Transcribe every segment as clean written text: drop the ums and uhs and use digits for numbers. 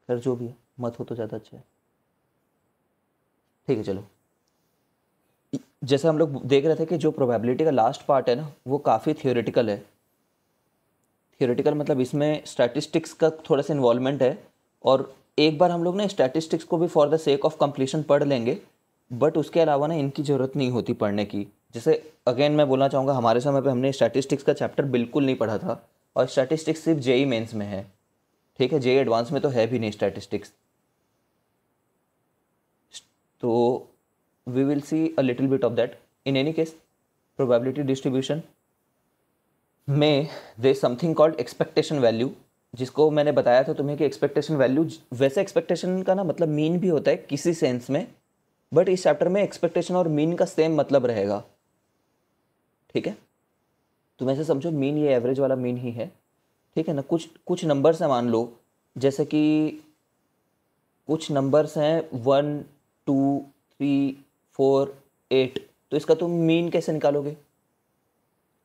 खैर जो भी है, मत हो तो ज़्यादा अच्छा है। ठीक है चलो, जैसे हम लोग देख रहे थे कि जो प्रोबेबिलिटी का लास्ट पार्ट है ना वो काफ़ी थियोरेटिकल है। थियोरेटिकल मतलब इसमें स्टैटिस्टिक्स का थोड़ा सा इन्वॉल्वमेंट है, और एक बार हम लोग ना स्टैटिस्टिक्स को भी for the sake of completion पढ़ लेंगे, बट उसके अलावा ना इनकी ज़रूरत नहीं होती पढ़ने की। जैसे अगेन मैं बोलना चाहूँगा, हमारे समय पे हमने स्टैटिस्टिक्स का चैप्टर बिल्कुल नहीं पढ़ा था, और स्टैटिस्टिक्स सिर्फ जेई मेंस में है। ठीक है, जेई एडवांस में तो है भी नहीं स्टैटिस्टिक्स। तो we will see a little bit of that. In any case, probability distribution में there something called expectation value, जिसको मैंने बताया था तुम्हें कि एक्सपेक्टेशन वैल्यू, वैसे एक्सपेक्टेशन का ना मतलब मीन भी होता है किसी सेंस में, बट इस चैप्टर में एक्सपेक्टेशन और मीन का सेम मतलब रहेगा। ठीक है, तुम ऐसे समझो मीन ये एवरेज वाला मीन ही है। ठीक है ना, कुछ कुछ नंबर्स हैं मान लो, जैसे कि कुछ नंबर्स हैं 1 2 3 4 8, तो इसका तुम मीन कैसे निकालोगे?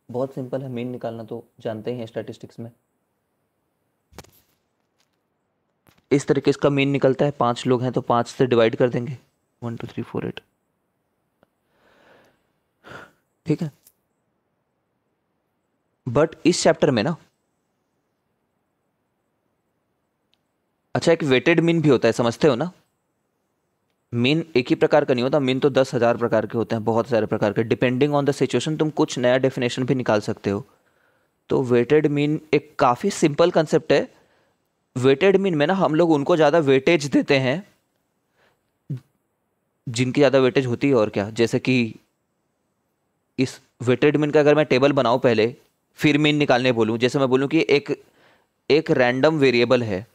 बहुत सिंपल है, मीन निकालना तो जानते ही हैं स्टैटिस्टिक्स में। इस तरीके इसका मीन निकलता है, 5 लोग हैं तो 5 से डिवाइड कर देंगे, 1 2 3 4 8। ठीक है, बट इस चैप्टर में ना, अच्छा एक वेटेड मीन भी होता है, समझते हो ना? मीन एक ही प्रकार का नहीं होता, मीन तो 10,000 प्रकार के होते हैं, बहुत सारे प्रकार के, डिपेंडिंग ऑन द सिचुएशन तुम कुछ नया डेफिनेशन भी निकाल सकते हो। तो वेटेड मीन एक काफ़ी सिंपल कंसेप्ट है। वेटेड मीन में ना हम लोग उनको ज़्यादा वेटेज देते हैं जिनकी ज़्यादा वेटेज होती है, और क्या, जैसे कि इस वेटेड मीन का अगर मैं टेबल बनाऊं पहले, फिर मीन निकालने बोलूं, जैसे मैं बोलूं कि एक एक रैंडम वेरिएबल है।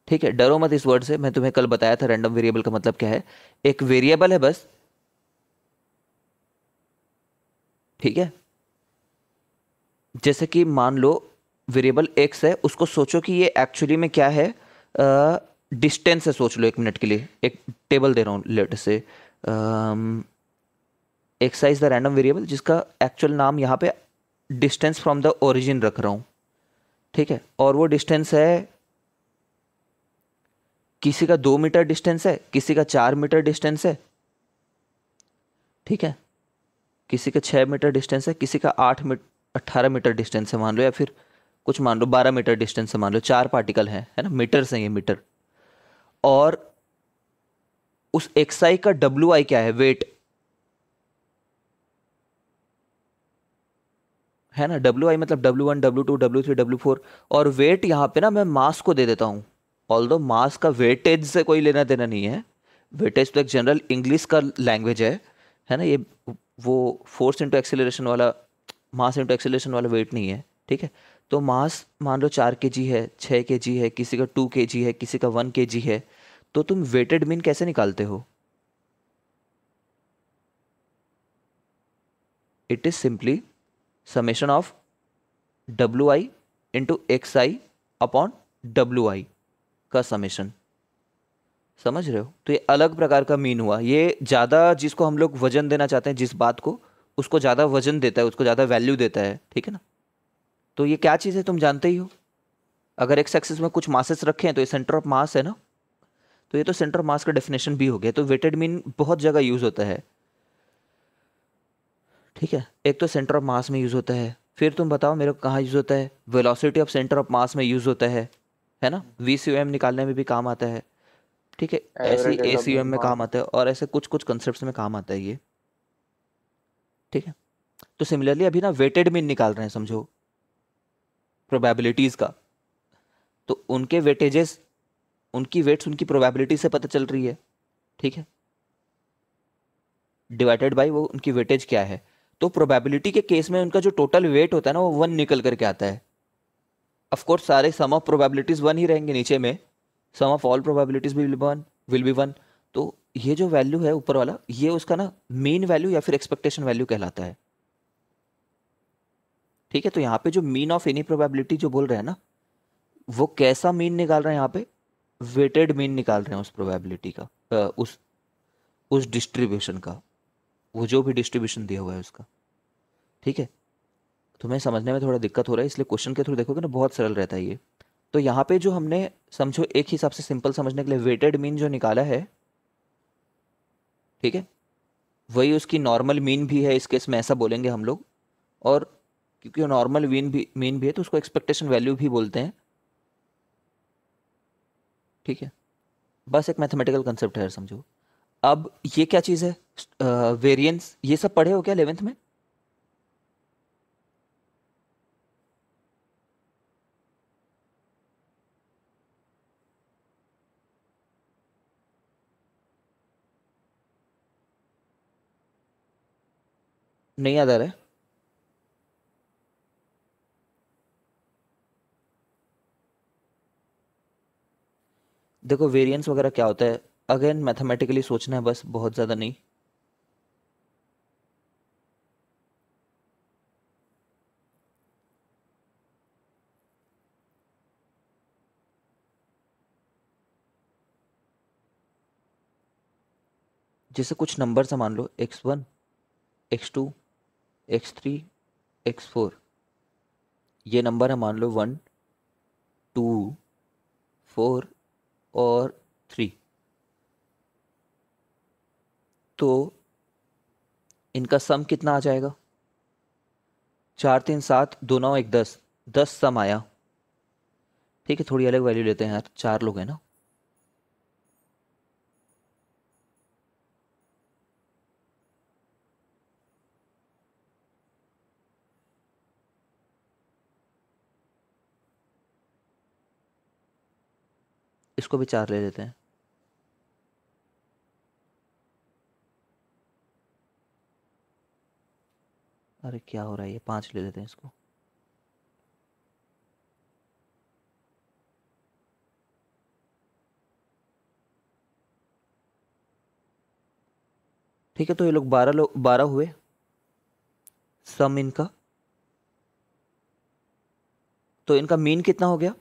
ठीक है, डरो मत इस वर्ड से, मैं तुम्हें कल बताया था रैंडम वेरिएबल का मतलब क्या है। एक वेरिएबल है बस। ठीक है, जैसे कि मान लो वेरिएबल एक्स है, उसको सोचो कि ये एक्चुअली में क्या है, डिस्टेंस है। सोच लो एक मिनट के लिए, एक टेबल दे रहा हूँ लेट से, x is the random variable जिसका एक्चुअल नाम यहाँ पे डिस्टेंस फ्रॉम द ओरिजिन रख रहा हूँ। ठीक है, और वो डिस्टेंस है, किसी का 2 मीटर डिस्टेंस है, किसी का 4 मीटर डिस्टेंस है। ठीक है, किसी का 6 मीटर डिस्टेंस है, किसी का 18 मीटर डिस्टेंस है मान लो, या फिर कुछ मान लो 12 मीटर डिस्टेंस है मान लो, 4 पार्टिकल हैं, है ना, मीटर से, ये मीटर। और उस एक्सआई का डब्ल्यू आई क्या है, वेट, है ना, डब्ल्यू आई मतलब W1 W2 W3 W4। और वेट यहाँ पे ना मैं मास को दे देता हूँ, ऑल्दो मास का वेटेज से कोई लेना देना नहीं है। वेटेज तो एक जनरल इंग्लिश का लैंग्वेज है ना, ये वो फोर्स इंटू एक्सेलरेशन वाला, मास इंटू एक्सेलरेशन वाला वेट नहीं है। ठीक है, तो मास मान लो 4 kg है, 6 kg है, किसी का 2 kg है, किसी का 1 kg है। तो तुम वेटेड मीन कैसे निकालते हो? It is simply summation of WI into XI upon WI का समेशन। समझ रहे हो? तो ये अलग प्रकार का मीन हुआ, ये ज़्यादा जिसको हम लोग वजन देना चाहते हैं जिस बात को, उसको ज़्यादा वजन देता है, उसको ज़्यादा वैल्यू देता है। ठीक है ना, तो ये क्या चीज़ है तुम जानते ही हो। अगर एक्स एक्सिस में कुछ मासेस रखे हैं तो ये सेंटर ऑफ मास है ना, तो ये तो सेंटर ऑफ मास का डेफिनेशन भी हो गया। तो वेटेड मीन बहुत जगह यूज होता है। ठीक है, एक तो सेंटर ऑफ मास में यूज होता है, फिर तुम बताओ मेरे को कहाँ यूज होता है, velocity of centre of mass में यूज होता है ना, VCUM निकालने में भी काम आता है। ठीक है, ऐसे ही एवरेज ऑफ ACUM में मास। काम आता है, और ऐसे कुछ कुछ कंसेप्ट में काम आता है ये। ठीक है, तो सिमिलरली अभी ना वेटेड मीन निकाल रहे हैं समझो, प्रोबेबिलिटीज का। तो उनके वेटेजेस, उनकी वेट्स उनकी प्रोबेबिलिटी से पता चल रही है। ठीक है, डिवाइडेड बाई वो उनकी वेटेज क्या है। तो प्रोबेबिलिटी के केस में उनका जो टोटल वेट होता है ना वो 1 निकल करके आता है। ऑफ कोर्स सारे सम ऑफ प्रोबेबिलिटीज 1 ही रहेंगे नीचे में, sum of all probabilities will be 1। तो ये जो वैल्यू है ऊपर वाला, ये उसका ना मीन वैल्यू या फिर एक्सपेक्टेशन वैल्यू कहलाता है। ठीक है, तो यहाँ पे जो मीन ऑफ एनी प्रोबेबिलिटी जो बोल रहे हैं ना, वो कैसा मीन निकाल रहे हैं यहाँ पे, वेटेड मीन निकाल रहे हैं उस प्रोबेबिलिटी का, उस डिस्ट्रीब्यूशन का, वो जो भी डिस्ट्रीब्यूशन दिया हुआ है उसका। ठीक है, तुम्हें समझने में थोड़ा दिक्कत हो रहा है इसलिए क्वेश्चन के थ्रू देखोगे ना बहुत सरल रहता है ये। तो यहाँ पे जो हमने समझो एक हिसाब से सिंपल समझने के लिए वेटेड मीन जो निकाला है, ठीक है, वही उसकी नॉर्मल मीन भी है, इस केस में ऐसा बोलेंगे हम लोग। और क्योंकि नॉर्मल मीन भी है तो उसको एक्सपेक्टेशन वैल्यू भी बोलते हैं, ठीक है। बस एक मैथमेटिकल कंसेप्ट है यार, समझो। अब ये क्या चीज़ है, वेरिएंस, ये सब पढ़े हो क्या 11th में? नहीं याद आ रहा है? देखो वेरिएंस वगैरह क्या होता है, अगेन मैथमेटिकली सोचना है बस, बहुत ज़्यादा नहीं। जैसे कुछ नंबर मान लो x1, x2, x3, x4, ये नंबर है मान लो 1, 2, 4 और 3। तो इनका सम कितना आ जाएगा? 4 3 7, 2 9 1 10, 10 सम आया। ठीक है, थोड़ी अलग वैल्यू लेते हैं यार, 4 लोग हैं ना। इसको भी 4 ले लेते हैं। अरे क्या हो रहा है, ये 5 ले लेते हैं इसको। ठीक है, तो ये लोग 12 हुए सम इनका। तो इनका मीन कितना हो गया?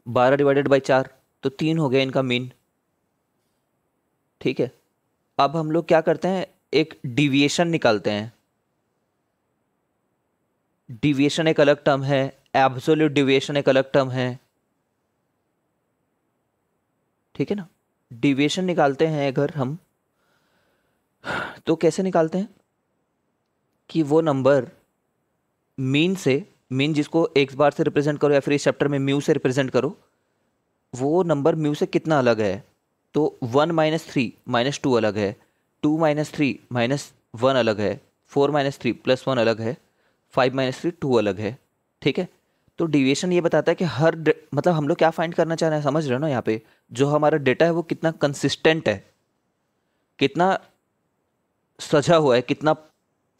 12/4, तो 3 हो गया इनका मीन। ठीक है, अब हम लोग क्या करते हैं, एक डिविएशन निकालते हैं। डिविएशन एक अलग टर्म है, एब्सोल्यूट डिविएशन एक अलग टर्म है, ठीक है ना। डिविएशन निकालते हैं अगर हम, तो कैसे निकालते हैं कि वो नंबर मीन से, मीन जिसको एक्स बार से रिप्रेजेंट करो या फिर इस चैप्टर में म्यू से रिप्रेजेंट करो, वो नंबर म्यू से कितना अलग है। तो 1 - 3 - 2 अलग है, 2 - 3 - 1 अलग है, 4 - 3 +1 अलग है, 5 - 3 2 अलग है। ठीक है, तो डिविएशन ये बताता है कि मतलब हम लोग क्या फाइंड करना चाह रहे हैं, समझ रहे हो ना। यहाँ पे जो हमारा डेटा है वो कितना कंसिस्टेंट है, कितना सजा हुआ है, कितना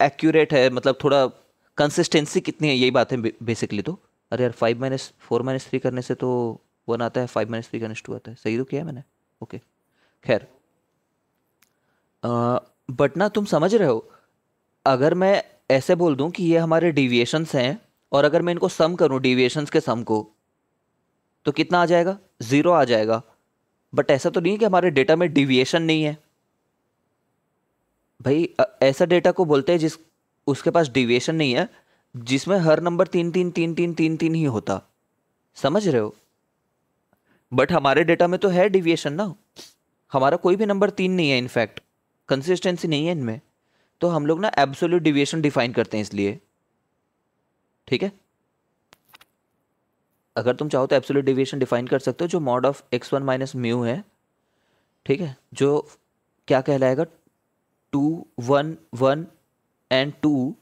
एक्यूरेट है, मतलब थोड़ा कंसिस्टेंसी कितनी है, यही बात है बेसिकली। तो अरे यार 5 - 4 - 3 करने से तो 1 आता है, 5 - 3 - 2 आता है, सही तो किया है मैंने। ओके, खैर। बट ना तुम समझ रहे हो, अगर मैं ऐसे बोल दूं कि ये हमारे डिविएशंस हैं, और अगर मैं इनको सम करूं डिविएशंस के सम को, तो कितना आ जाएगा? 0 आ जाएगा। बट ऐसा तो नहीं है कि हमारे डेटा में डिविएशन नहीं है भाई। ऐसा डेटा को बोलते हैं जिस उसके पास डिविएशन नहीं है, जिसमें हर नंबर 3 3 3 3 3 3 ही होता। समझ रहे हो? बट हमारे डेटा में तो है डिविएशन ना, हमारा कोई भी नंबर 3 नहीं है, इनफैक्ट कंसिस्टेंसी नहीं है इनमें। तो हम लोग ना एब्सोल्यूट डिविएशन डिफाइन करते हैं इसलिए। ठीक है, अगर तुम चाहो तो एब्सोल्यूट डिविएशन डिफाइन कर सकते हो, जो mod of x1 minus mu है। ठीक है, जो क्या कहलाएगा, 2 1 1 एंड 2।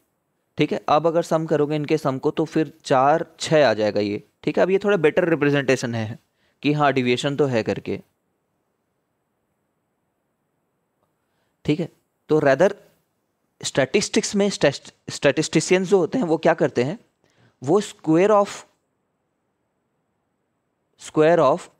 ठीक है, अब अगर सम करोगे इनके सम को तो फिर 4 6 आ जाएगा ये। ठीक है, अब ये थोड़ा बेटर रिप्रेजेंटेशन है कि हाँ डिविएशन तो है करके। ठीक है, तो रैदर स्टैटिस्टिक्स में स्टैटिस्टिशियंस जो होते हैं वो क्या करते हैं, वो स्क्वायर ऑफ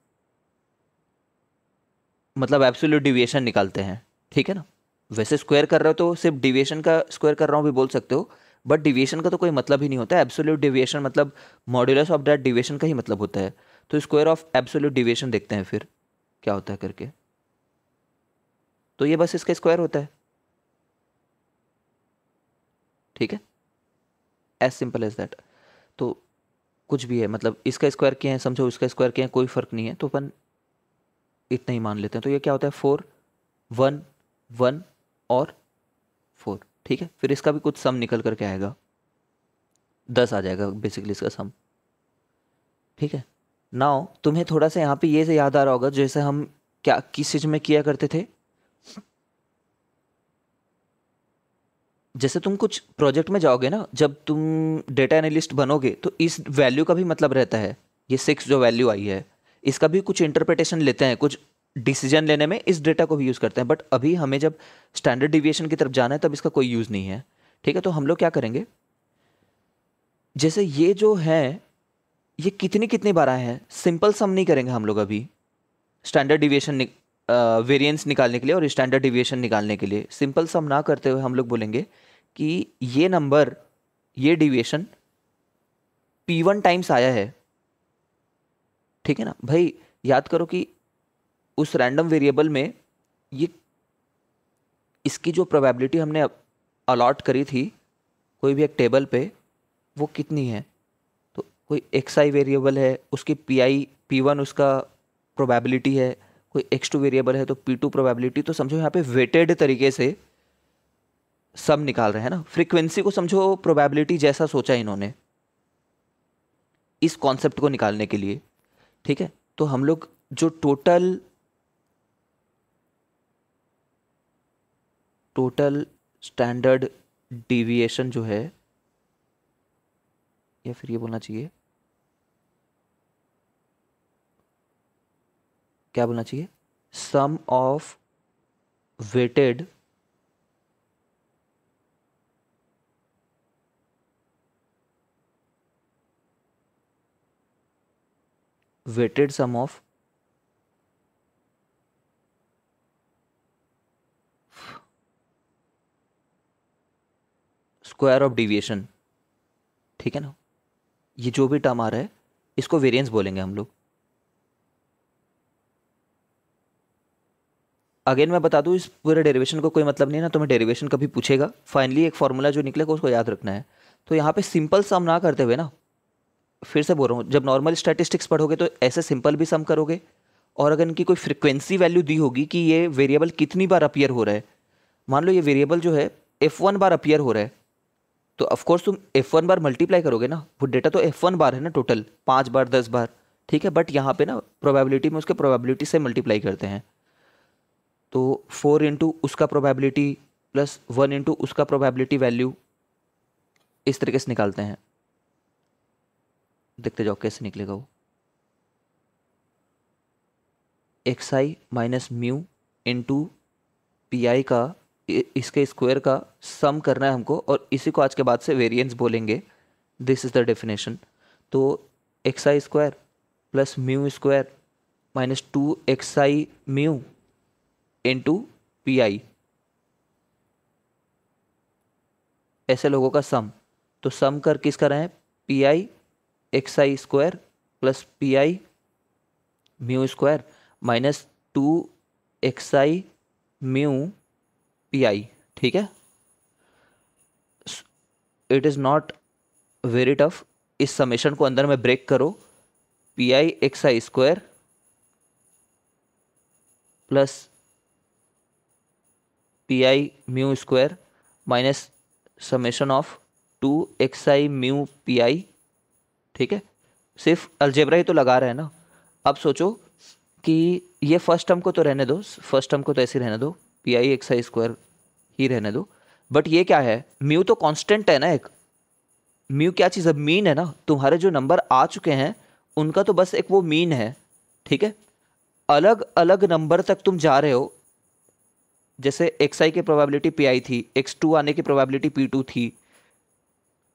मतलब एब्सोल्यूट डिविएशन निकालते हैं। ठीक है ना, वैसे स्क्वायर कर रहे हो तो सिर्फ डिविएशन का स्क्वायर कर रहा हूँ भी बोल सकते हो, बट डिविएशन का तो कोई मतलब ही नहीं होता। एब्सोल्यूट डिविएशन मतलब मॉड्यूलस ऑफ दैट डिविएशन का ही मतलब होता है। तो स्क्वायर ऑफ एब्सोल्यूट डिविएशन देखते हैं फिर क्या होता है करके। तो ये बस इसका स्क्वायर होता है। ठीक है, एज सिंपल एज दैट। तो कुछ भी है, मतलब इसका स्क्वायर किया है समझो, इसका स्क्वायर किया है, कोई फर्क नहीं है, तो अपन इतना ही मान लेते हैं। तो ये क्या होता है 4 1 1 और 4, ठीक है। फिर इसका भी कुछ सम निकल करके आएगा, 10 आ जाएगा बेसिकली इसका सम, ठीक है। नाउ तुम्हें थोड़ा सा यहाँ पे ये से याद आ रहा होगा जैसे हम क्या किस चीज में किया करते थे, जैसे तुम कुछ प्रोजेक्ट में जाओगे ना, जब तुम डेटा एनालिस्ट बनोगे तो इस वैल्यू का भी मतलब रहता है, ये 6 जो वैल्यू आई है इसका भी कुछ इंटरप्रिटेशन लेते हैं, कुछ डिसीजन लेने में इस डेटा को भी यूज़ करते हैं। बट अभी हमें जब स्टैंडर्ड डिविएशन की तरफ जाना है तब इसका कोई यूज़ नहीं है, ठीक है। तो हम लोग क्या करेंगे, जैसे ये जो है ये कितनी कितनी बार आए हैं, सिंपल सम नहीं करेंगे हम लोग अभी। स्टैंडर्ड डिविएशन वेरिएंस निकालने के लिए और स्टैंडर्ड डिविएशन निकालने के लिए सिंपल सम ना करते हुए हम लोग बोलेंगे कि ये नंबर, ये डिविएशन P1 टाइम्स आया है, ठीक है ना भाई। याद करो कि उस रैंडम वेरिएबल में ये इसकी जो प्रोबेबिलिटी हमने अलॉट करी थी कोई भी एक टेबल पे, वो कितनी है। तो कोई xi वेरिएबल है, उसकी P1 उसका प्रोबेबिलिटी है, कोई x2 वेरिएबल है तो P2 प्रोबेबिलिटी। तो समझो यहाँ पे वेटेड तरीके से सब निकाल रहे हैं ना, फ्रीक्वेंसी को समझो प्रोबेबिलिटी जैसा सोचा इन्होंने इस कॉन्सेप्ट को निकालने के लिए, ठीक है। तो हम लोग जो टोटल स्टैंडर्ड डिविएशन जो है, या फिर ये बोलना चाहिए, क्या बोलना चाहिए, sum of weighted sum of square of deviation, ठीक है ना। ये जो भी टर्म आ रहा है इसको वेरिएंस बोलेंगे हम लोग। अगेन मैं बता दूं, इस पूरे डेरिवेशन को कोई मतलब नहीं है ना, तुम्हें डेरिवेशन कभी पूछेगा, फाइनली एक फॉर्मूला जो निकलेगा उसको याद रखना है। तो यहाँ पे सिंपल सम ना करते हुए ना, फिर से बोल रहा हूँ, जब नॉर्मल स्टैटिस्टिक्स पढ़ोगे तो ऐसे सिंपल भी सम करोगे, और अगर इनकी कोई फ्रिक्वेंसी वैल्यू दी होगी कि ये वेरिएबल कितनी बार अपीयर हो रहा है, मान लो ये वेरिएबल जो है F1 बार अपीयर हो रहा है, तो ऑफकोर्स तुम F1 बार मल्टीप्लाई करोगे ना, वो डेटा तो F1 बार है ना, टोटल 5 बार 10 बार, ठीक है। बट यहाँ पे ना प्रोबेबिलिटी में उसके प्रोबेबिलिटी से मल्टीप्लाई करते हैं, तो 4 इंटू उसका प्रोबेबिलिटी प्लस 1 इंटू उसका प्रोबेबिलिटी वैल्यू, इस तरीके से निकालते हैं। देखते जाओ कैसे निकलेगा वो, xi minus mu into P का इसके स्क्वायर का सम करना है हमको, और इसी को आज के बाद से वेरिएंस बोलेंगे। This is the definition. तो xi square plus mu square minus 2xi mu into P, ऐसे लोगों का सम। तो सम कर किसका रहे हैं, P xi square plus P mu square minus 2xi mu P, ठीक है। It is not very tough, इस समेशन को अंदर में ब्रेक करो, P xi square plus P mu square minus summation of 2xi mu P, ठीक है। सिर्फ अलजेब्रा ही तो लगा रहे हैं ना। अब सोचो कि ये फर्स्ट टर्म को तो रहने दो, फर्स्ट टर्म को तो ऐसे रहने दो, पी xi स्क्वायर ही रहने दो। बट ये क्या है, म्यू तो कांस्टेंट है ना एक, म्यू क्या चीज़ है, मीन है ना। तुम्हारे जो नंबर आ चुके हैं उनका तो बस एक वो मीन है, ठीक है। अलग अलग नंबर तक तुम जा रहे हो, जैसे xi की प्रोबेबिलिटी पी थी, x2 आने की प्रोबेबिलिटी p2 थी,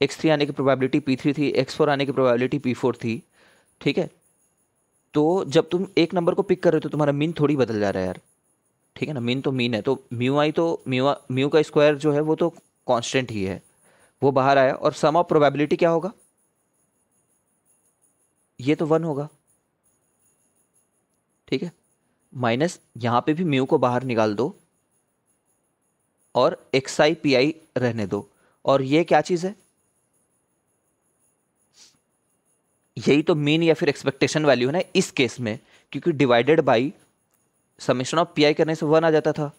x3 आने की प्रोबेबिलिटी p3 थी, x4 आने की प्रोबेबिलिटी p4 थी, ठीक है। तो जब तुम एक नंबर को पिक कर रहे हो तो तुम्हारा मीन थोड़ी बदल जा रहा है यार, ठीक है ना। मीन तो मीन है, तो म्यू आई तो म्यू का स्क्वायर जो है वो तो कांस्टेंट ही है, वो बाहर आया। और सम ऑफ प्रोबेबिलिटी क्या होगा, ये तो 1 होगा, ठीक है। माइनस यहां पे भी म्यू को बाहर निकाल दो और xi pi रहने दो। और ये क्या चीज़ है, यही तो मीन या फिर एक्सपेक्टेशन वैल्यू है ना इस केस में, क्योंकि divided by summation of P I करने से 1 आ जाता था।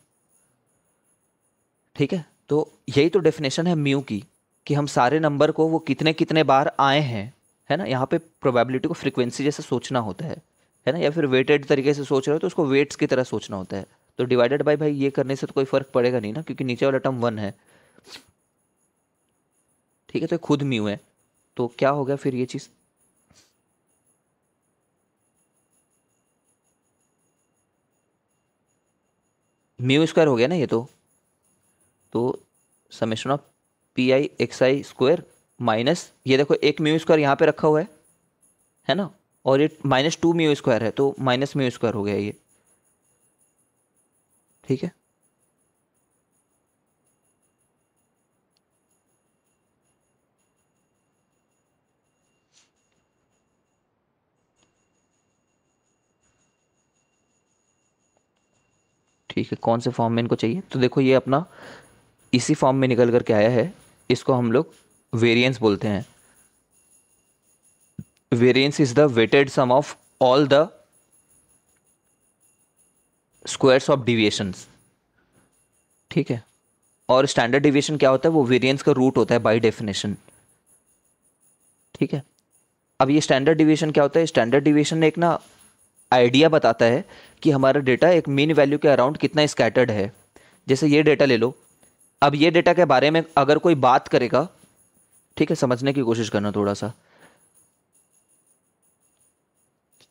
ठीक है, तो यही तो डेफिनेशन है म्यू की, कि हम सारे नंबर को वो कितने कितने बार आए हैं, है ना। यहाँ पे प्रोबेबिलिटी को फ्रीक्वेंसी जैसे सोचना होता है ना, या फिर वेटेड तरीके से सोच रहे हो तो उसको वेट्स की तरह सोचना होता है। तो डिवाइडेड बाई भाई ये करने से तो कोई फर्क पड़ेगा नहीं ना, क्योंकि नीचे वाला टर्म 1 है। ठीक है, तो खुद म्यू है, तो क्या हो गया फिर ये चीज़, म्यू स्क्वायर हो गया ना ये तो summation of P I x I square minus, ये देखो एक म्यू स्क्वायर यहाँ पे रखा हुआ है ना, और ये -2 म्यू स्क्वायर है, तो माइनस म्यू स्क्वायर हो गया ये। ठीक है, ठीक है, कौन से फॉर्म में इनको चाहिए, तो देखो ये अपना इसी फॉर्म में निकल करके आया है। इसको हम लोग वेरिएंस बोलते हैं। Variance is the weighted sum of all the squares of deviations. ठीक है, और स्टैंडर्ड डिविएशन क्या होता है, वो वेरिएंस का रूट होता है बाय डेफिनेशन। ठीक है, अब ये स्टैंडर्ड डिविएशन क्या होता है, स्टैंडर्ड डिविएशन एक ना आइडिया बताता है कि हमारा डेटा एक मीन वैल्यू के अराउंड कितना स्कैटर्ड है। जैसे ये डेटा ले लो, अब ये डेटा के बारे में अगर कोई बात करेगा, ठीक है, समझने की कोशिश करना थोड़ा सा।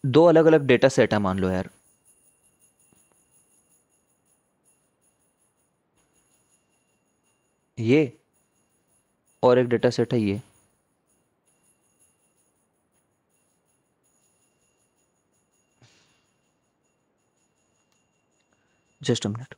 दो अलग अलग डेटा सेट है मान लो यार, ये और एक डेटा सेट है ये। Just a minute.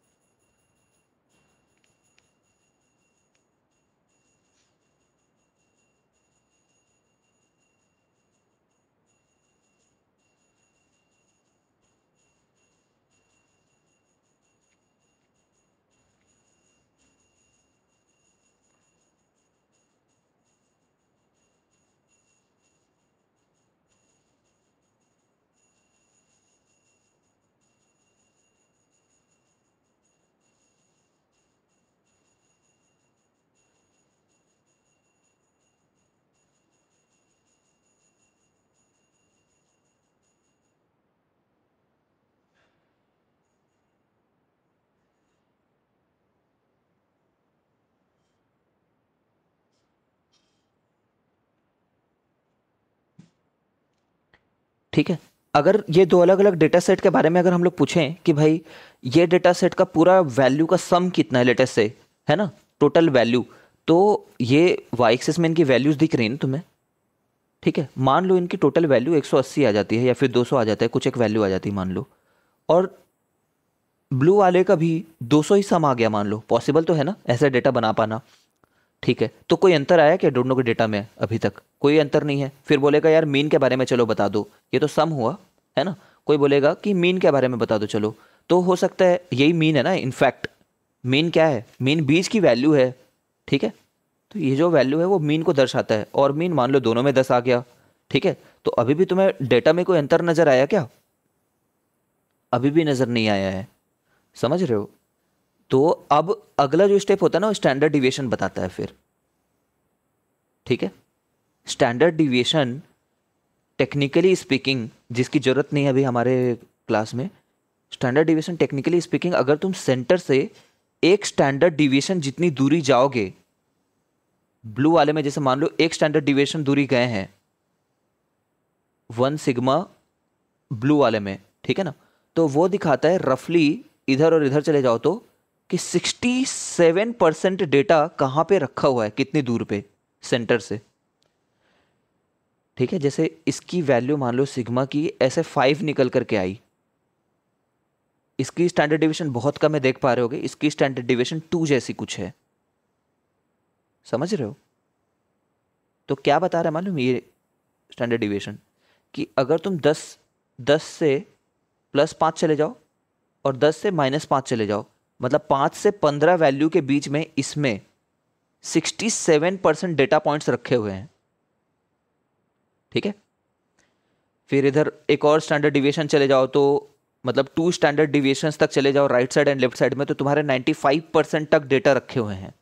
ठीक है, अगर ये दो अलग अलग डेटा सेट के बारे में अगर हम लोग पूछें कि भाई ये डेटा सेट का पूरा वैल्यू का सम कितना है लेटेस्ट से, है ना, टोटल वैल्यू, तो ये वाई एक्सिस में इनकी वैल्यूज दिख रही है ना तुम्हें। ठीक है, मान लो इनकी टोटल वैल्यू 180 आ जाती है या फिर 200 आ जाता है, कुछ एक वैल्यू आ जाती है मान लो, और ब्लू वाले का भी 200 ही सम आ गया मान लो, पॉसिबल तो है ना ऐसा डेटा बना पाना। ठीक है, तो कोई अंतर आया क्या दोनों के डेटा में, अभी तक कोई अंतर नहीं है। फिर बोलेगा यार मीन के बारे में चलो बता दो, ये तो सम हुआ, है ना। कोई बोलेगा कि मीन के बारे में बता दो चलो, तो हो सकता है यही मीन है ना। इनफैक्ट मीन क्या है, मीन बीच की वैल्यू है। ठीक है, तो ये जो वैल्यू है वो मीन को दर्शाता है, और मीन मान लो दोनों में 10 आ गया। ठीक है, तो अभी भी तुम्हें डेटा में कोई अंतर नजर आया क्या, अभी भी नजर नहीं आया है, समझ रहे हो। तो अब अगला जो स्टेप होता है ना वो स्टैंडर्ड डिविएशन बताता है फिर। ठीक है, स्टैंडर्ड डिविएशन टेक्निकली स्पीकिंग, जिसकी जरूरत नहीं है अभी हमारे क्लास में, स्टैंडर्ड डिविएशन टेक्निकली स्पीकिंग अगर तुम सेंटर से एक स्टैंडर्ड डिविएशन जितनी दूरी जाओगे, ब्लू वाले में जैसे मान लो एक स्टैंडर्ड डिविएशन दूरी गए हैं 1 सिग्मा ब्लू वाले में, ठीक है ना, तो वो दिखाता है रफली, इधर और इधर चले जाओ तो, कि 67% डेटा कहाँ पे रखा हुआ है, कितनी दूर पे सेंटर से। ठीक है, जैसे इसकी वैल्यू मान लो सिग्मा की ऐसे 5 निकल करके आई, इसकी स्टैंडर्ड डिवीजन बहुत कम है, देख पा रहे होगे, इसकी स्टैंडर्ड डिवीजन 2 जैसी कुछ है, समझ रहे हो। तो क्या बता रहा है मालूम ये स्टैंडर्ड डिवीजन, कि अगर तुम 10 से +5 चले जाओ और 10 से -5 चले जाओ, मतलब 5 से 15 वैल्यू के बीच में इसमें 67% डेटा पॉइंट्स रखे हुए हैं। ठीक है, फिर इधर एक और स्टैंडर्ड डिविएशन चले जाओ तो मतलब 2 स्टैंडर्ड डिविएशंस तक चले जाओ right side and left side में, तो तुम्हारे 95% तक डेटा रखे हुए हैं,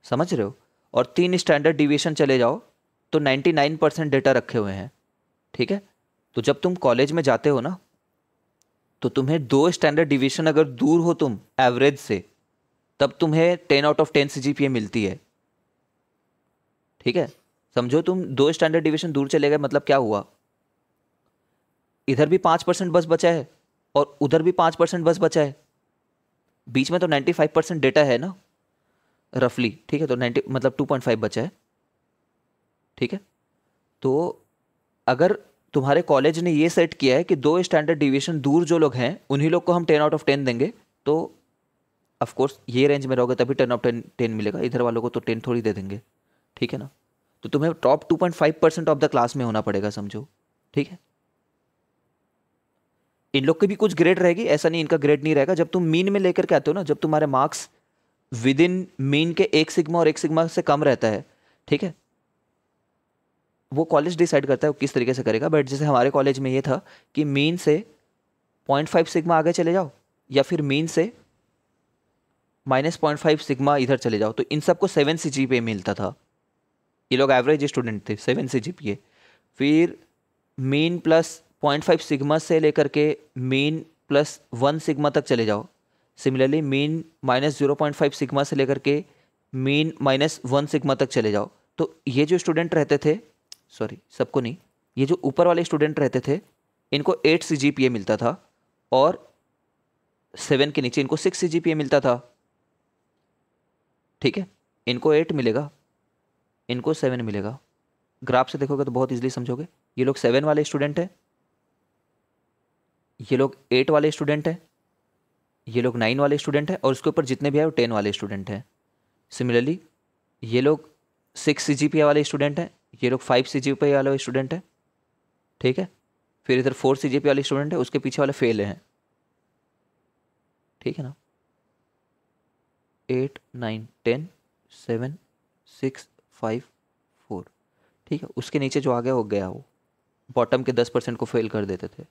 समझ रहे हो। और 3 स्टैंडर्ड डिविएशन चले जाओ तो 99% डेटा रखे हुए हैं, ठीक है। तो जब तुम कॉलेज में जाते हो ना, तो तुम्हें 2 स्टैंडर्ड डिविएशन अगर दूर हो तुम एवरेज से, तब तुम्हें 10 आउट ऑफ 10 सीजीपीए मिलती है, ठीक है। समझो तुम 2 स्टैंडर्ड डिविएशन दूर चले गए, मतलब क्या हुआ, इधर भी 5% बस बचा है और उधर भी 5% बस बचा है, बीच में तो 95% डेटा है ना रफली, ठीक है। तो 90 मतलब 2.5 बचा है, ठीक है। तो अगर तुम्हारे कॉलेज ने ये सेट किया है कि 2 स्टैंडर्ड डिविएशन दूर जो लोग हैं उन्हीं लोग को हम 10 आउट ऑफ 10 देंगे, तो ऑफ कोर्स ये रेंज में रहोगे तभी 10 आउट ऑफ 10 मिलेगा, इधर वालों को तो 10 थोड़ी दे देंगे, ठीक है ना। तो तुम्हें टॉप 2.5% ऑफ द क्लास में होना पड़ेगा, समझो, ठीक है। इन लोग की भी कुछ ग्रेड रहेगी, ऐसा नहीं इनका ग्रेड नहीं रहेगा। जब तुम मीन में लेकर के आते हो ना, जब तुम्हारे मार्क्स विद इन मीन के 1 सिग्मा और 1 सिग्मा से कम रहता है, ठीक है, वो कॉलेज डिसाइड करता है वो किस तरीके से करेगा। बट जैसे हमारे कॉलेज में ये था कि मीन से 0.5 सिग्मा आगे चले जाओ, या फिर मीन से -0.5 सिग्मा इधर चले जाओ, तो इन सबको 7 सीजीपीए मिलता था। ये लोग एवरेज स्टूडेंट थे, 7 सीजीपीए। फिर मीन प्लस 0.5 सिग्मा से लेकर के मीन प्लस 1 सिग्मा तक चले जाओ। सिमिलरली मीन -0.5 सिग्मा से लेकर के मीन -1 सिग्मा तक चले जाओ। तो ये जो स्टूडेंट रहते थे, सॉरी सबको नहीं, ये जो ऊपर वाले स्टूडेंट रहते थे इनको 8 सीजीपीए मिलता था, और 7 के नीचे इनको 6 सीजीपीए मिलता था, ठीक है। इनको 8 मिलेगा, इनको 7 मिलेगा। ग्राफ से देखोगे तो बहुत इजीली समझोगे। ये लोग 7 वाले स्टूडेंट हैं, ये लोग 8 वाले स्टूडेंट हैं, ये लोग 9 वाले स्टूडेंट हैं, और उसके ऊपर जितने भी है वो 10 वाले स्टूडेंट हैं। सिमिलरली ये लोग 6 सीजीपीए वाले स्टूडेंट हैं, ये लोग 5 सीजीपीए वाले स्टूडेंट हैं, ठीक है। फिर इधर 4 सीजीपीए वाले स्टूडेंट है, उसके पीछे वाले फेल हैं, ठीक है ना। 8 9 10 7 6 5 4, ठीक है। उसके नीचे जो आ गया वो गया, वो बॉटम के 10% को फेल कर देते थे।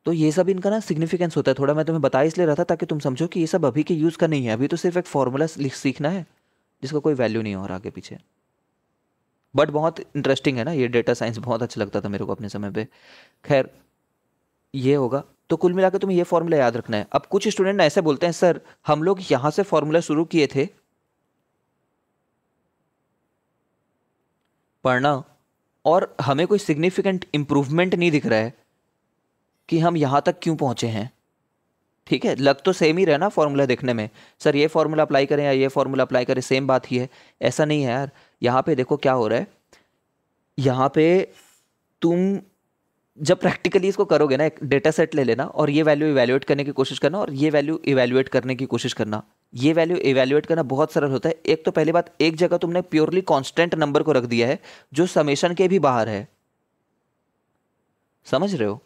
तो ये सब इनका ना सिग्निफिकेंस होता है थोड़ा, मैं तुम्हें बता इसलिए रहा था ताकि तुम समझो कि ये सब अभी के यूज़ का नहीं है, अभी तो सिर्फ एक फॉर्मूला सीखना है जिसका कोई वैल्यू नहीं है और आगे पीछे। बट बहुत इंटरेस्टिंग है ना ये डेटा साइंस, बहुत अच्छा लगता था मेरे को अपने समय पे। खैर ये होगा। तो कुल मिला के तुम्हें ये फॉर्मूला याद रखना है। अब कुछ स्टूडेंट ऐसे बोलते हैं सर हम लोग यहाँ से फॉर्मूला शुरू किए थे पढ़ना, और हमें कोई सिग्निफिकेंट इंप्रूवमेंट नहीं दिख रहा है कि हम यहाँ तक क्यों पहुँचे हैं, ठीक है। लग तो सेम ही रहा ना फॉर्मूला देखने में, सर ये फॉर्मूला अप्लाई करें या ये फॉर्मूला अप्लाई करें सेम बात ही है, ऐसा नहीं है यार। यहाँ पे देखो क्या हो रहा है, यहाँ पे तुम जब प्रैक्टिकली इसको करोगे ना, एक डेटा सेट ले लेना और ये वैल्यू इवैल्यूएट करने की कोशिश करना, और ये वैल्यू इवैल्यूएट करने की कोशिश करना। ये वैल्यू इवैल्यूएट करना बहुत सरल होता है। एक तो पहली बात, एक जगह तुमने प्योरली कांस्टेंट नंबर को रख दिया है जो समेशन के भी बाहर है, समझ रहे हो।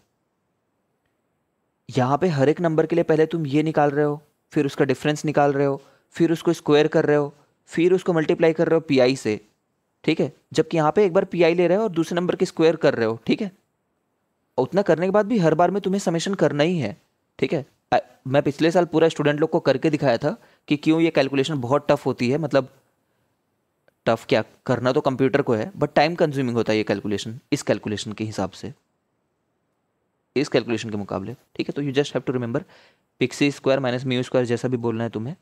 यहाँ पे हर एक नंबर के लिए पहले तुम ये निकाल रहे हो, फिर उसका डिफरेंस निकाल रहे हो, फिर उसको स्क्वायर कर रहे हो, फिर उसको मल्टीप्लाई कर रहे हो पीआई से, ठीक है। जबकि यहाँ पे एक बार पीआई ले रहे हो और दूसरे नंबर की स्क्वायर कर रहे हो, ठीक है। उतना करने के बाद भी हर बार में तुम्हें समेशन करना ही है, ठीक है। मैं पिछले साल पूरा स्टूडेंट लोग को करके दिखाया था कि क्यों ये कैलकुलेशन बहुत टफ होती है। मतलब टफ क्या, करना तो कंप्यूटर को है बट टाइम कंज्यूमिंग होता है ये कैलकुलेशन, इस कैलकुलेशन के हिसाब से, इस कैलकुलेशन के मुकाबले, ठीक है। तो you just have to remember pixie square minus mu square, जैसा भी बोलना है तुम्हें।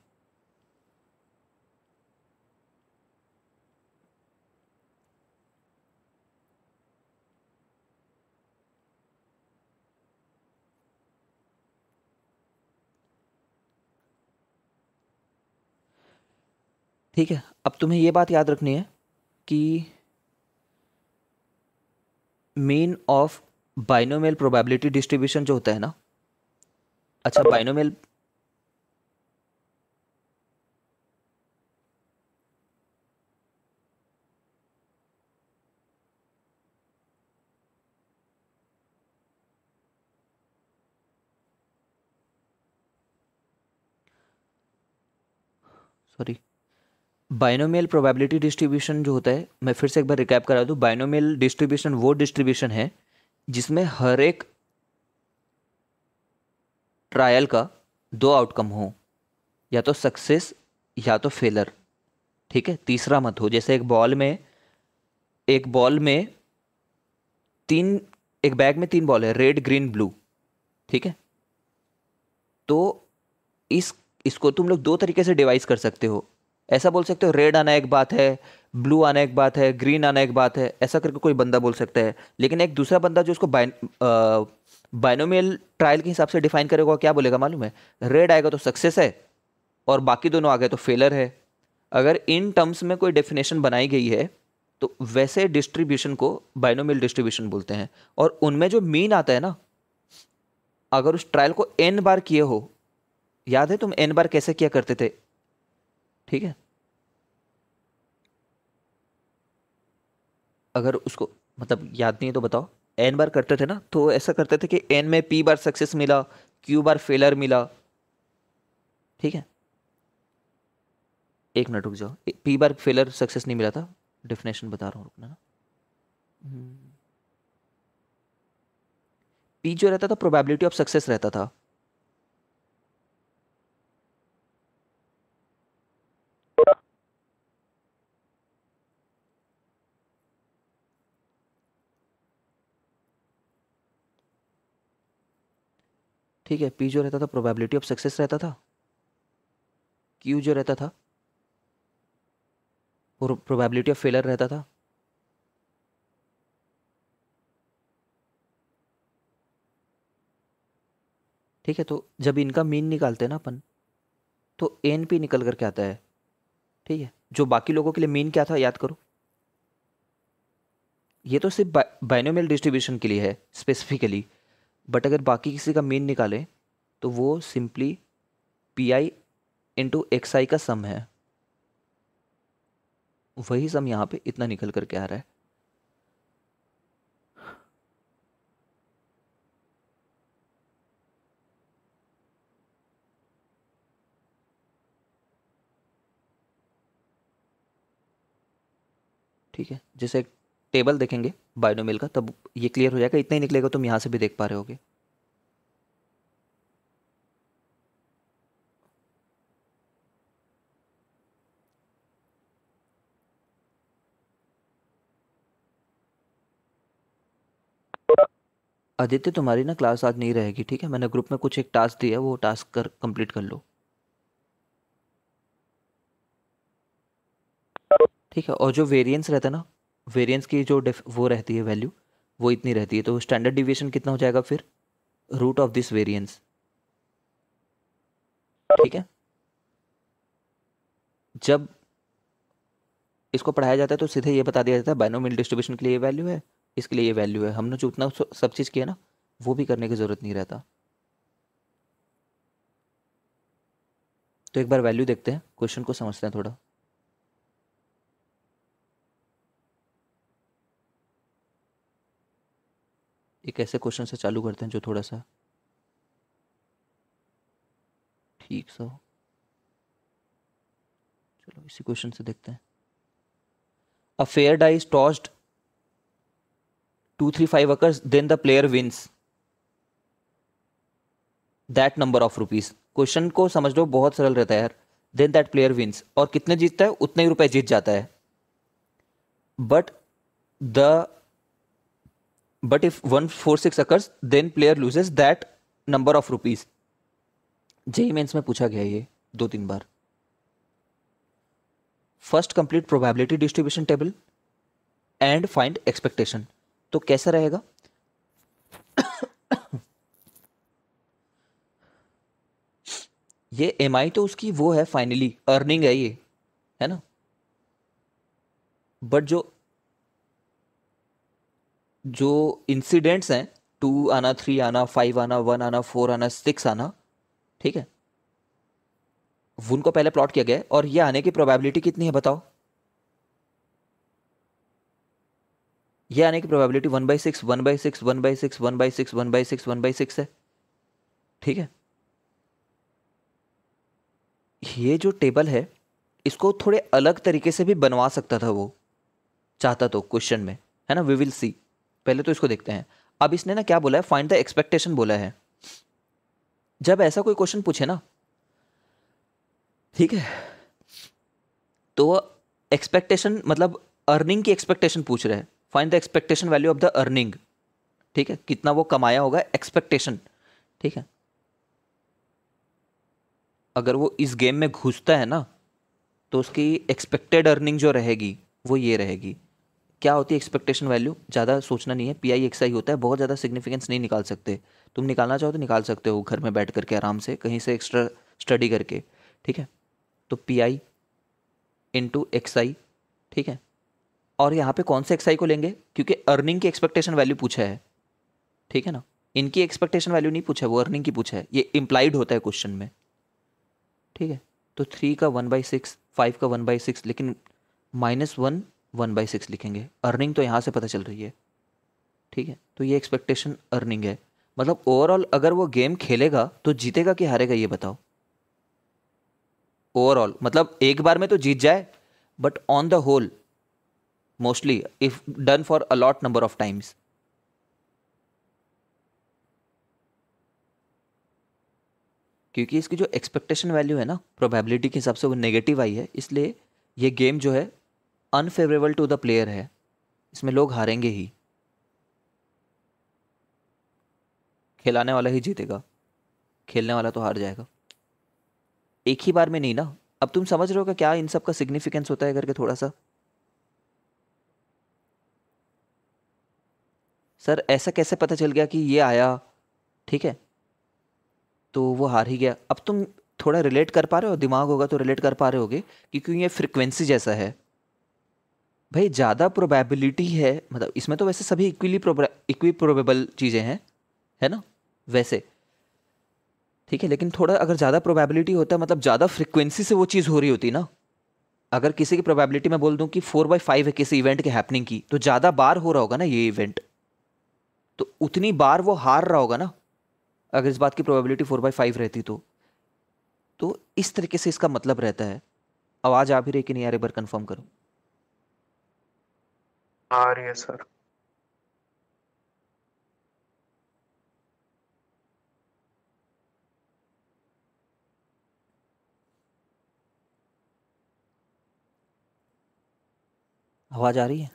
ठीक है, अब तुम्हें ये बात याद रखनी है कि mean of binomial probability distribution जो होता है ना, अच्छा binomial, sorry, binomial probability distribution जो होता है, मैं फिर से एक बार रिकैप करा दूँ, बाइनोमियल डिस्ट्रीब्यूशन वो डिस्ट्रीब्यूशन है जिसमें हर एक ट्रायल का दो आउटकम हो, या तो सक्सेस या तो फेलर। ठीक है, तीसरा मत हो। जैसे एक बॉल में तीन, एक बैग में तीन बॉल है, रेड ग्रीन ब्लू। ठीक है, तो इसको तुम लोग दो तरीके से डिवाइस कर सकते हो। ऐसा बोल सकते हो रेड आना एक बात है, ब्लू आना एक बात है, ग्रीन आना एक बात है, ऐसा करके कोई बंदा बोल सकता है। लेकिन एक दूसरा बंदा जो उसको बाइनोमियल ट्रायल के हिसाब से डिफाइन करेगा, क्या बोलेगा मालूम है? रेड आएगा तो सक्सेस है और बाकी दोनों आ गए तो फेलर है। अगर इन टर्म्स में कोई डेफिनेशन बनाई गई है तो वैसे डिस्ट्रीब्यूशन को बाइनोमियल डिस्ट्रीब्यूशन बोलते हैं। और उनमें जो मीन आता है ना, अगर उस ट्रायल को n बार किए हो, याद है तुम n बार कैसे किया करते थे? ठीक है, अगर उसको मतलब याद नहीं है तो बताओ। n बार करते थे ना, तो ऐसा करते थे कि n में p बार सक्सेस मिला, q बार फेलर मिला। ठीक है, एक मिनट रुक जाओ, p बार फेलर सक्सेस नहीं मिला था, डेफिनेशन बता रहा हूँ, रुकना ना। p जो रहता था प्रोबेबिलिटी ऑफ सक्सेस रहता था। ठीक है, p जो रहता था प्रोबेबिलिटी ऑफ सक्सेस रहता था, q जो रहता था प्रोबेबिलिटी ऑफ फेलर रहता था। ठीक है, तो जब इनका मीन निकालते हैं ना अपन, तो एन पी निकल करके आता है। ठीक है, जो बाकी लोगों के लिए मीन क्या था याद करो। ये तो सिर्फ बाइनोमियल डिस्ट्रीब्यूशन के लिए है स्पेसिफिकली, बट अगर बाकी किसी का मीन निकाले तो वो simply P I into X I का सम है। वही सम यहाँ पे इतना निकल करके आ रहा है। ठीक है, जैसे एक टेबल देखेंगे बाइनोमियल का, तब ये क्लियर हो जाएगा। इतना ही निकलेगा, तुम यहाँ से भी देख पा रहे होगे। आदित्य, तुम्हारी ना क्लास आज नहीं रहेगी। ठीक है, मैंने ग्रुप में कुछ एक टास्क दिया है, वो टास्क कर कंप्लीट कर लो। ठीक है, और जो वेरिएंस रहता है ना, वेरिएंस की जो वो रहती है वैल्यू, वो इतनी रहती है। तो स्टैंडर्ड डिविएशन कितना हो जाएगा फिर? Root of this variance. ठीक है, जब इसको पढ़ाया जाता है तो सीधे ये बता दिया जाता है बाइनोमियल डिस्ट्रीब्यूशन के लिए ये वैल्यू है, इसके लिए ये वैल्यू है। हमने जो उतना सब चीज़ किया ना, वो भी करने की ज़रूरत नहीं रहता। तो एक बार वैल्यू देखते हैं, क्वेश्चन को समझते हैं थोड़ा। एक ऐसे क्वेश्चन से चालू करते हैं जो थोड़ा सा ठीक सा हो। चलो इसी क्वेश्चन से देखते हैं। A fair dice tossed 2 3 5 occurs, then the player wins that number of rupees। Question को समझ लो, बहुत सरल रहता है यार। देन दैट प्लेयर विंस, और कितने जीतता है? उतने ही रुपए जीत जाता है। But the but if 1 4 6 occurs, then player loses that number of rupees। JEE mains में पूछा गया ये 2 3 बार। First complete probability distribution table and find expectation. तो कैसा रहेगा? ये एम आई तो उसकी वो है, फाइनली अर्निंग है ये, है ना। बट जो जो इंसिडेंट्स हैं, 2 आना, 3 आना, 5 आना, 1 आना, 4 आना, 6 आना, ठीक है, उनको पहले प्लॉट किया गया है। और ये आने की प्रोबेबिलिटी कितनी है बताओ? ये आने की प्रोबेबिलिटी 1/6 1/6 1/6 1/6 1/6 1/6 है। ठीक है, ये जो टेबल है, इसको थोड़े अलग तरीके से भी बनवा सकता था वो, चाहता तो क्वेश्चन में, है ना। वी विल सी, पहले तो इसको देखते हैं। अब इसने ना क्या बोला है, फाइंड द एक्सपेक्टेशन बोला है। जब ऐसा कोई क्वेश्चन पूछे ना, ठीक है, तो एक्सपेक्टेशन मतलब अर्निंग की एक्सपेक्टेशन पूछ रहे हैं। Find the expectation value of the earning, ठीक है, कितना वो कमाया होगा, एक्सपेक्टेशन, ठीक है। अगर वो इस गेम में घुसता है ना, तो उसकी एक्सपेक्टेड अर्निंग जो रहेगी वो ये रहेगी। क्या होती है एक्सपेक्टेशन वैल्यू, ज़्यादा सोचना नहीं है, PI XI होता है, बहुत ज़्यादा सिग्निफिकेंस नहीं निकाल सकते। तुम निकालना चाहो तो निकाल सकते हो घर में बैठ करके आराम से, कहीं से एक्स्ट्रा स्टडी करके, ठीक है। तो PI × XI, ठीक है। और यहाँ पे कौन से XI को लेंगे, क्योंकि अर्निंग की एक्सपेक्टेशन वैल्यू पूछा है, ठीक है ना। इनकी एक्सपेक्टेशन वैल्यू नहीं पूछा है, वो अर्निंग की पूछा है, ये इम्प्लाइड होता है क्वेश्चन में, ठीक है। तो 3 का 1/6, 5 का 1/6, लेकिन -1 1/6 लिखेंगे। अर्निंग तो यहाँ से पता चल रही है, ठीक है। तो ये एक्सपेक्टेशन अर्निंग है। मतलब ओवरऑल अगर वो गेम खेलेगा तो जीतेगा कि हारेगा, ये बताओ। ओवरऑल मतलब एक बार में तो जीत जाए, but on the whole mostly if done for a lot number of times. क्योंकि इसकी जो एक्सपेक्टेशन वैल्यू है ना, प्रोबेबिलिटी के हिसाब से वो नेगेटिव आई है, इसलिए ये गेम जो है अनफेवरेबल टू द प्लेयर है, इसमें लोग हारेंगे ही, खिलाने वाला ही जीतेगा, खेलने वाला तो हार जाएगा। एक ही बार में नहीं ना। अब तुम समझ रहे हो क्या इन सब का सिग्निफिकेंस होता है करके थोड़ा सा। सर ऐसा कैसे पता चल गया कि ये आया, ठीक है, तो वो हार ही गया। अब तुम थोड़ा रिलेट कर पा रहे हो, दिमाग होगा तो रिलेट कर पा रहे होगे, क्योंकि ये फ्रिक्वेंसी जैसा है भाई, ज़्यादा प्रोबेबिलिटी है। मतलब इसमें तो वैसे सभी इक्वी प्रोबेबल चीज़ें हैं, है ना, वैसे, ठीक है। लेकिन थोड़ा अगर ज़्यादा प्रोबेबिलिटी होता है, मतलब ज़्यादा फ्रिक्वेंसी से वो चीज़ हो रही होती ना। अगर किसी की प्रोबेबिलिटी मैं बोल दूं कि 4/5 है किसी इवेंट के हैपनिंग की, तो ज़्यादा बार हो रहा होगा ना ये इवेंट, तो उतनी बार वो हार रहा होगा ना, अगर इस बात की प्रोबेबिलिटी 4/5 रहती तो इस तरीके से इसका मतलब रहता है। आवाज़ आ भी रही कि नहीं यार, एक बार कंफर्म करो। आ रही है सर। आवाज़ आ रही है।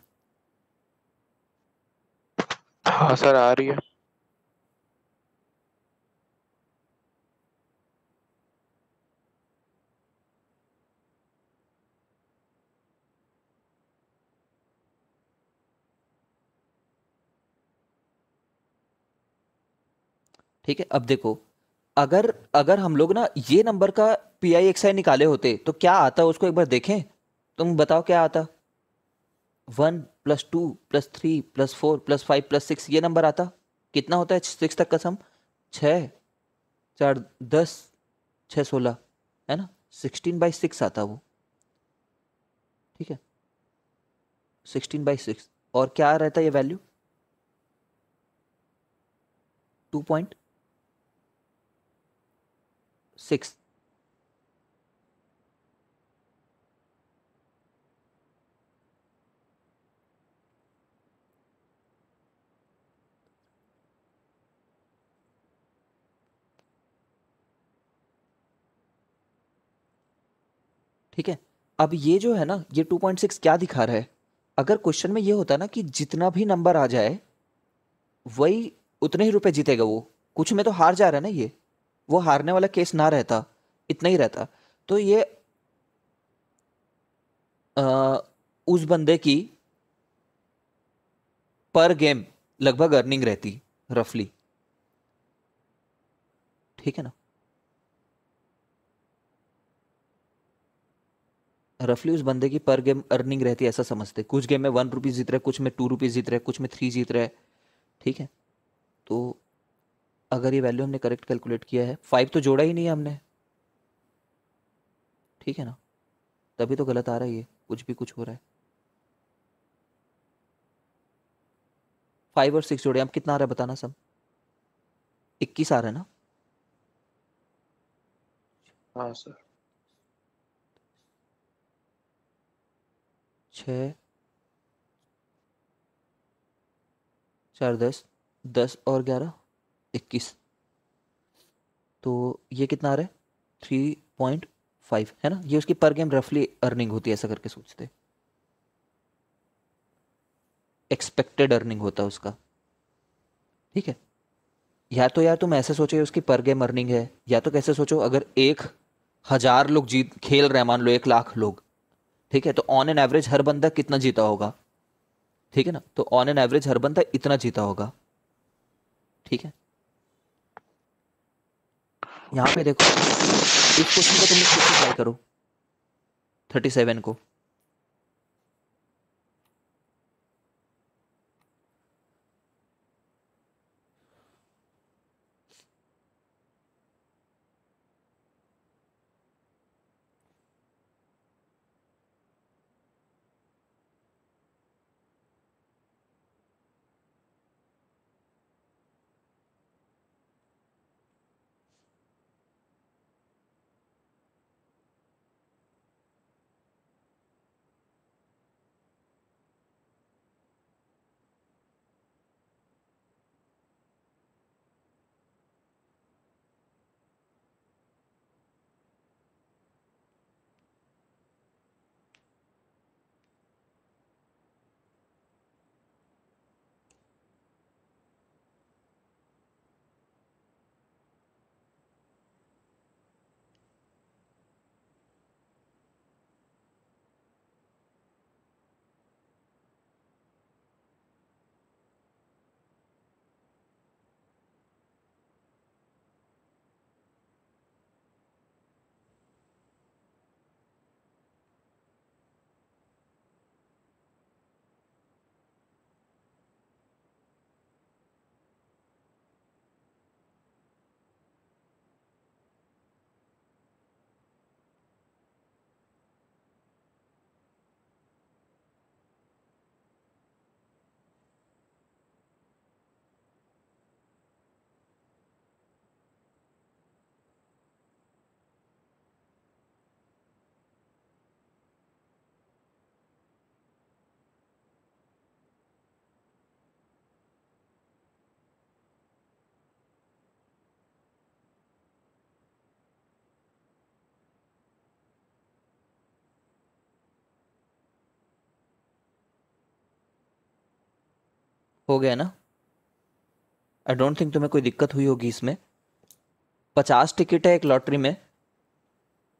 हाँ सर, आ रही है। ठीक है, अब देखो, अगर अगर हम लोग ना ये नंबर का PI XI निकाले होते तो क्या आता, उसको एक बार देखें। तुम बताओ क्या आता। 1 + 2 + 3 + 4 + 5 + 6 ये नंबर आता। कितना होता है 6 तक का सम? 6 4 10, 6 16, है ना। 16/6 आता वो, ठीक है, 16/6। और क्या रहता है ये वैल्यू? 2.6। ठीक है। अब ये जो है ना, ये 2.6 क्या दिखा रहा है? अगर क्वेश्चन में ये होता ना कि जितना भी नंबर आ जाए वही उतने ही रुपए जीतेगा वो, कुछ में तो हार जा रहा है ना ये, वो हारने वाला केस ना रहता, इतना ही रहता, तो ये आ, उस बंदे की पर गेम लगभग अर्निंग रहती, रफली, ठीक है ना। रफली उस बंदे की पर गेम अर्निंग रहती है, ऐसा समझते। कुछ गेम में 1 रुपीज जीत रहा है, कुछ में 2 रुपीज जीत रहा है, कुछ में 3 जीत रहा है, ठीक है। तो अगर ये वैल्यू हमने करेक्ट कैलकुलेट किया है, 5 तो जोड़ा ही नहीं है हमने, ठीक है ना, तभी तो गलत आ रहा है ये, कुछ भी कुछ हो रहा है। 5 और 6 जोड़े, अब कितना आ रहा है बताना सब? 21 आ रहा है ना। हाँ सर। 6 4 10, 10 और 11 21, तो ये कितना आ रहा है 3.5 है ना। ये उसकी पर गेम रफली अर्निंग होती है, ऐसा करके सोचते, एक्सपेक्टेड अर्निंग होता है उसका। ठीक है, या तो यार तुम ऐसे सोचो ये उसकी पर गेम अर्निंग है, या तो कैसे सोचो अगर 1,000 लोग जीत खेल रहे हैं, मान लो 1 लाख लोग, ठीक है, तो ऑन एन एवरेज हर बंदा कितना जीता होगा। ठीक है ना, तो ऑन एन एवरेज हर बंदा इतना जीता होगा। ठीक है, यहाँ पे देखो इस क्वेश्चन को तुम लोग खुद से ट्राई करो, 37 को। हो गया ना, आई डोंट थिंक तुम्हें कोई दिक्कत हुई होगी इसमें। 50 टिकट है एक लॉटरी में,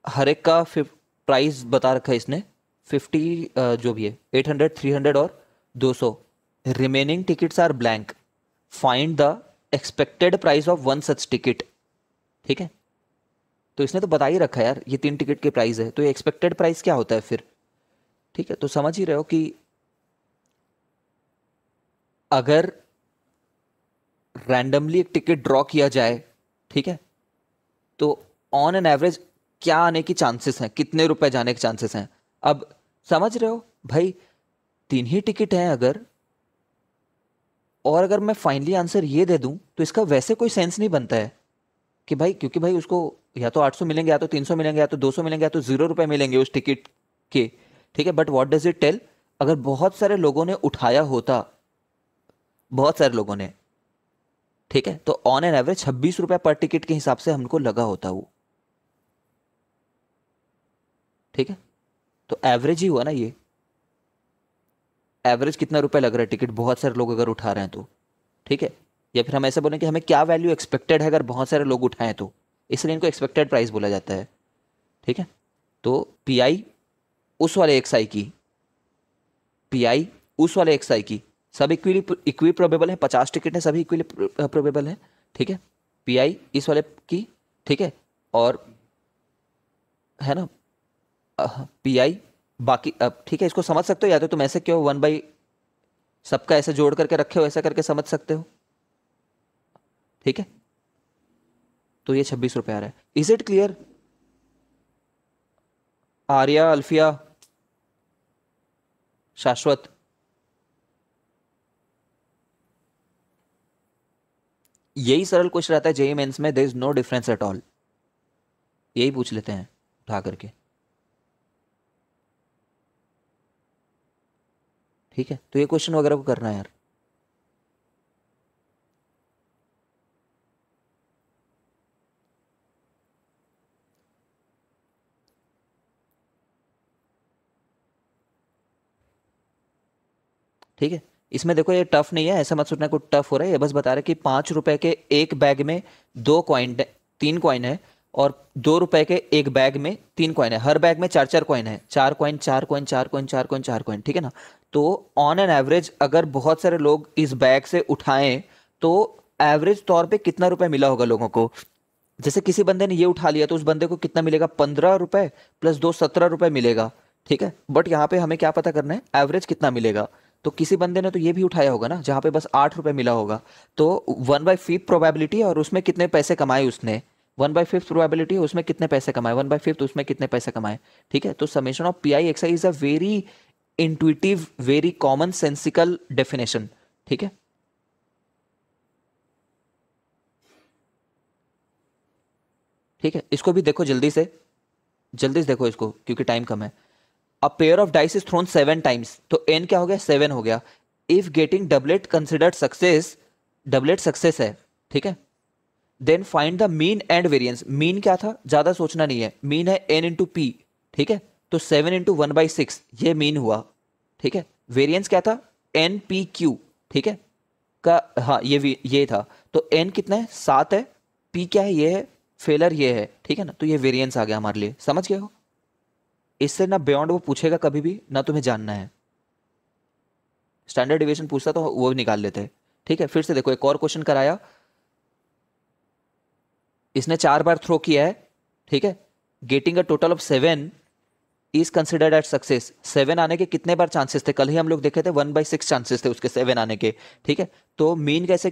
हर एक का प्राइस बता रखा है इसने 50, जो भी है 800, 300 और 200। Remaining tickets are blank, find the expected price of one such ticket. ठीक है, तो इसने तो बता ही रखा है यार, ये 3 टिकट के प्राइस है, तो ये एक्सपेक्टेड प्राइस क्या होता है फिर। ठीक है, तो समझ ही रहे हो कि अगर रैंडमली एक टिकट ड्रॉ किया जाए, ठीक है, तो ऑन एन एवरेज क्या आने की चांसेस हैं, कितने रुपए जाने के चांसेस हैं। अब समझ रहे हो भाई, 3 ही टिकट हैं अगर, और अगर मैं फाइनली आंसर ये दे दूं तो इसका वैसे कोई सेंस नहीं बनता है कि भाई, क्योंकि भाई उसको या तो 800 मिलेंगे, या तो 300 मिलेंगे, या तो 200 मिलेंगे, या तो 0 रुपए मिलेंगे उस टिकट के। ठीक है, but what does it tell, अगर बहुत सारे लोगों ने उठाया होता, बहुत सारे लोगों ने, ठीक है, तो ऑन एन एवरेज 26 रुपए पर टिकट के हिसाब से हमको लगा होता वो। ठीक है, तो एवरेज ही हुआ ना ये, एवरेज कितना रुपए लग रहा है टिकट, बहुत सारे लोग अगर उठा रहे हैं तो। ठीक है, या फिर हम ऐसे बोलें कि हमें क्या वैल्यू एक्सपेक्टेड है अगर बहुत सारे लोग उठाएं तो, इसलिए इनको एक्सपेक्टेड प्राइस बोला जाता है। ठीक है, तो पी आई उस वाले एक्स आई की, पी आई उस वाले एक्स आई की, सब इक्वी प्रोबेबल है, 50 टिकट है, सभी इक्वी प्रोबेबल है। ठीक है, पी आई इस वाले की, ठीक है, और है ना पी आई बाकी। अब ठीक है, इसको समझ सकते हो, या तो तुम ऐसे क्यों 1 बाई सबका ऐसे जोड़ करके रखे हो, ऐसा करके समझ सकते हो। ठीक है, तो ये 26 रुपए आ रहा है। Is it clear Arya, Alfiya, Shashwat? यही सरल क्वेश्चन रहता है जेई मेंस में, there is no difference at all. यही पूछ लेते हैं उठा करके। ठीक है, तो ये क्वेश्चन वगैरह को करना है यार। ठीक है, इसमें देखो ये टफ नहीं है, ऐसा मत सोचना कुछ टफ हो रहा है, ये बस बता रहा है कि 5 रुपए के एक बैग में 2 कॉइन, 3 कॉइन है, और 2 रुपए के एक बैग में 3 कॉइन है, हर बैग में 4 4 कॉइन है, 4 coin 4 coin 4 coin 4 coin 4 coin, ठीक है ना। तो ऑन एन एवरेज अगर बहुत सारे लोग इस बैग से उठाएं तो एवरेज तौर पे कितना रुपए मिला होगा लोगों को। जैसे किसी बंदे ने ये उठा लिया तो उस बंदे को कितना मिलेगा, 15 रुपए प्लस 2 17 रुपए मिलेगा। ठीक है, बट यहाँ पे हमें क्या पता करना है, एवरेज कितना मिलेगा। तो किसी बंदे ने तो ये भी उठाया होगा ना जहाँ पे बस 8 रुपए मिला होगा, तो 1/5 प्रोबेबिलिटी है और उसमें कितने पैसे कमाए उसने, 1/5 प्रोबेबिलिटी है उसमें कितने पैसे कमाए, 1/5 उसमें कितने पैसे कमाए। ठीक है, तो summation of P I x I is a very intuitive, very common sensical definition. ठीक है, ठीक है, इसको भी देखो जल्दी से, जल्दी से देखो इसको क्योंकि टाइम कम है। A pair of dice is thrown 7 times, तो एन क्या हो गया, 7 हो गया। If getting doublet considered success, doublet success है, ठीक है, then find the mean and variance. Mean क्या था, ज्यादा सोचना नहीं है, मीन है एन इंटू पी। ठीक है, तो 7 इंटू 1/6 ये मीन हुआ। ठीक है, वेरिएंस क्या था, एन पी क्यू। ठीक है, का हाँ ये था, तो एन कितना है, 7 है, पी क्या है, ये है, फेलर ये है। ठीक है ना, तो ये वेरिएंस आ गया हमारे लिए, समझ गए हो। इससे ना बियॉन्ड वो पूछेगा कभी भी ना, तुम्हें जानना है। स्टैंडर्ड डिविएशन पूछता तो वो निकाल लेते। ठीक है, फिर से देखो एक और क्वेश्चन कराया, इसने 4 बार थ्रो किया है। ठीक है, getting a total of 7 is considered at success. 7 आने के कितने बार चांसेस थे, कल ही हम लोग देखे थे 1/6 चांसेस थे उसके 7 आने के। ठीक है, तो मीन कैसे